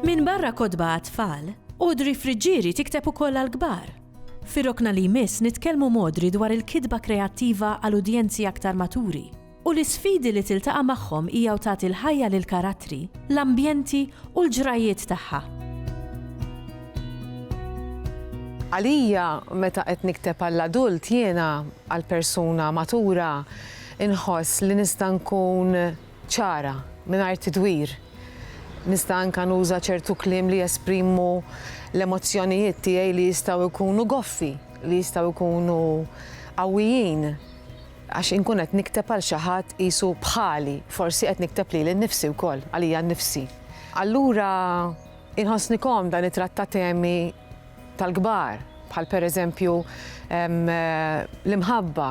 Min barra kodba għat-tfal, Audrey Friġġieri tikteb ukoll għall-kbar. Fir-rokna li jmiss nitkellmu Audrey dwar il-kitba kreattiva għal udjenzi aktar maturi u l-isfidi li tiltaqa' magħhom hija tagħti l-ħajja lil karattri, l-ambjenti u l-ġrajiet tagħha. Għalija meta qed nikteb għall-adult jiena għall-persuna matura inħoss li nista' nkun ċara mingħajr tidwir. Nista' anke nuża ċertu kliem li jesprimu l-emozzjonijiet tiegħi li jistgħu jkunu goffi, li jistgħu jkunu qawwijin. Għax inkun qed nikteb għal xi ħadd qisu bħali, forsi qed nikteb lili nnifsi wkoll, għalija nnifsi. Allura inħossni komda nitratta temi tal-kbar, bħal pereżempju l-imħabba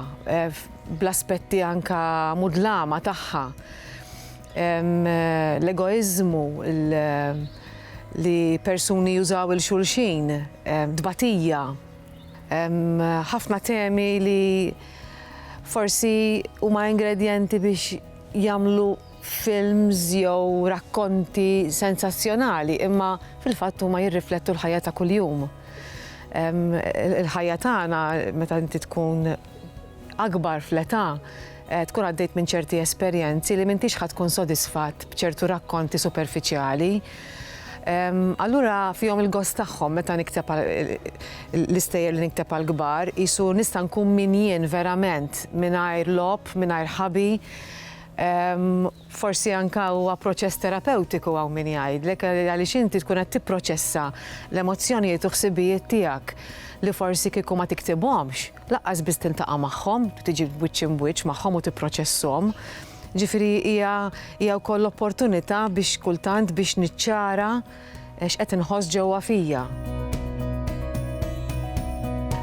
bl-aspetti anke mudlama tagħha. L-egoizmu li persuni jużaw il-xulxin, dbatija, ħafna temi li forsi huma ingredjenti biex jagħmlu films jew rakkonti sensazzjonali, imma fil-fatt huma jirriflettu l-ħajja ta' kuljum. Il-ħajja tagħna meta inti tkun akbar fl-età tkun għaddejt minn ċerti esperjenzi li m'intix ħadd tkun sodisfatt b'ċertu rakkonti superfiċjali. Allura fihom il-gost tagħhom meta nikteb l-istejjer li nikteb għall-kbar, qisu nista' nkun min jien verament mingħajr lob, mingħajr ħabi. Forsi anke huwa proċess terapeutiku hawn min jgħidlek għaliex inti tkun qed tipproċessa l-emozzjonijiet u ħsibijiet tiegħek li forsi kieku ma tiktibhomx, laqqas biss tiltaqa' magħhom, tiġi wiċċ imwiċċ magħhom u tipproċesshom. Ġifieri hija wkoll opportunità biex kultant biex niċċara x'qed inħoss ġewwa fija.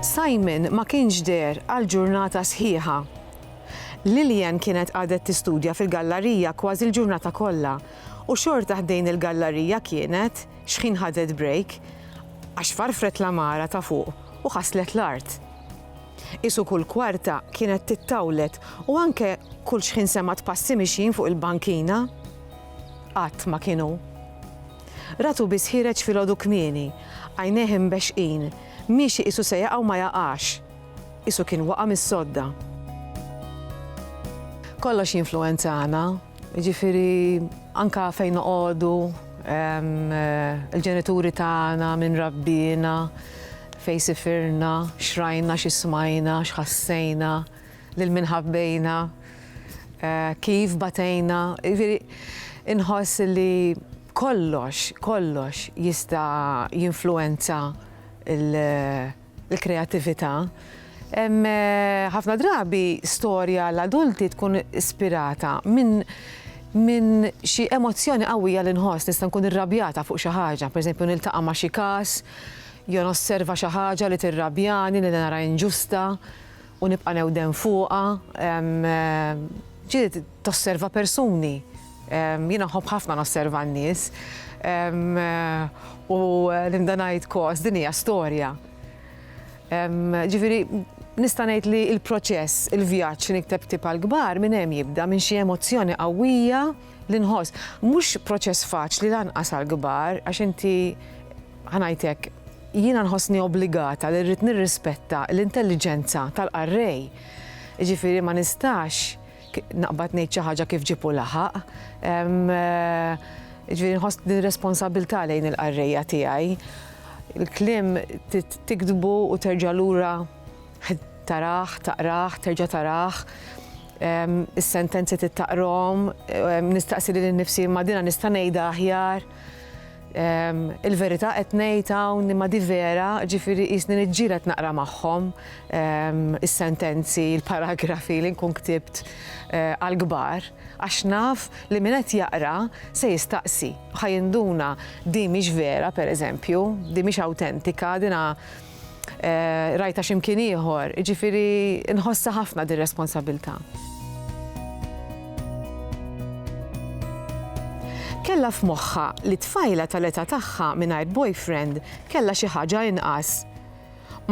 Simon ma kienx der għal ġurnata sħiħa. Lillian kienet għadet tistudja fil-gallerija kważi l-ġurnata kollha u xorta ħdejn il-gallerija kienet x'ħin ħadet break għax farfret l-amara ta' fuq u ħaslet l-art. Isu kull kwarta kienet tittawlet u anke kull xħin semat passi mixin fuq il-bankina. Qatt ma kienu. Ratu biss ħireġ filgħodu kmieni, għajnejh imbexqin, miexi isu se jaqgħu ma jaqax. Isu kien waqa' mis-sodda. Kollox jinfluwenzana, jiġifieri anke fejn noqogħdu, il-ġenituri tagħna minn rabbina, fejn sifirna, xrajna, x'ismajna, x'ħassejna, lil min ħabbejna, kif batejna. Inħoss li kollox jista' jinfluwenza il-kreattività. Ħafna drabi storja l-adulti tkun ispirata minn xi emozzjoni qawwija li nħoss, nista' nkun irrabjata fuq xi ħaġa, pereżempju niltaqa' ma' xi każ, jew nosserva xi ħaġa li tirrabjani li nara inġusta u nibqa' newden fuqha. Ġiet tosserva persuni. Jiena nħobb ħafna nosserva n-nies u ninda ngħid kos din hija storja. Ġifieri nista' ngħid li l-proċess, il-vjaġġ li nikteb tip għall-kbar minn hemm jibda minn xi emozzjoni qawwija li nħoss. Mhux proċess faċli lanqas għall-kbar għax inti ħanajtek jiena nħossni obbligata li rrid nirrispetta l-intelligenza tal-qarrej. Ġifieri ma nistax naqbad ngħid xi ħaġa kif ġipu laħaq. Ġifieri nħoss din responsabilità lejn il-qarrejja tiegħi. Il-kliem tikdbu u terġa' lura taraħ, taqraħ, terġa' taraħ, is-sentenzi tittaqrom, nistaqsi lil nnifsi ma dina nista' ngħidha aħjar. Il-verità qed ngħid hawn imma di vera, ġifieri qisni niġġieled naqra magħhom is-sentenzi, il-paragrafi li nkun ktibt għall-kbar, għax naf li min qed jaqra se jistaqsi. Ħajinduna di mhix vera pereżempju, di mhix awtentika, dina rajta x'imkien ieħor, ġifieri nħossha ħafna din responsabilità. Kella f'moħħa li tfajla tal-età tagħha mingħajr boyfriend kellha xi ħaġa inqas.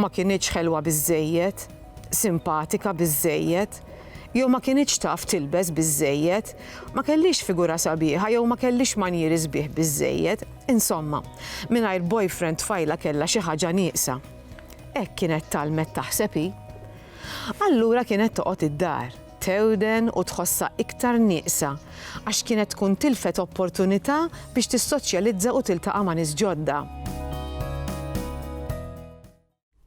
Ma kinitx ħelwa biżżejjed, simpatika biżżejjed, jew ma kinitx taf tilbes biżżejjed, ma kellix figura sabiħa jew ma kellix manjieri sbieħ biżżejjed, insomma, mingħajr boyfriend tfajla kellha xi ħaġa nieqsa. Hekk kienet talmet taħseb hi. Allura kienet toqgħod id-dar, tewden u tħossha iktar nieqsa għax kienet tkun tilfet opportunità biex tissoċjalizza u tiltaqa' ma' nies ġodda.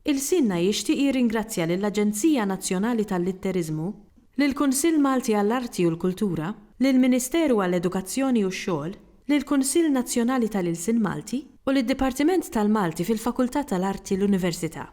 Il-Sinna jixtieq jirringrazzja lill-Aġenzija Nazzjonali tal-Litterizmu, lill-Kunsill Malti għall-Arti u l-Kultura, lill-Ministeru għall-Edukazzjoni u x-Xogħol, lill-Kunsill Nazzjonali tal-Ilsien Malti u lid-Dipartiment tal-Malti fil-Fakultà tal-Arti l-Università.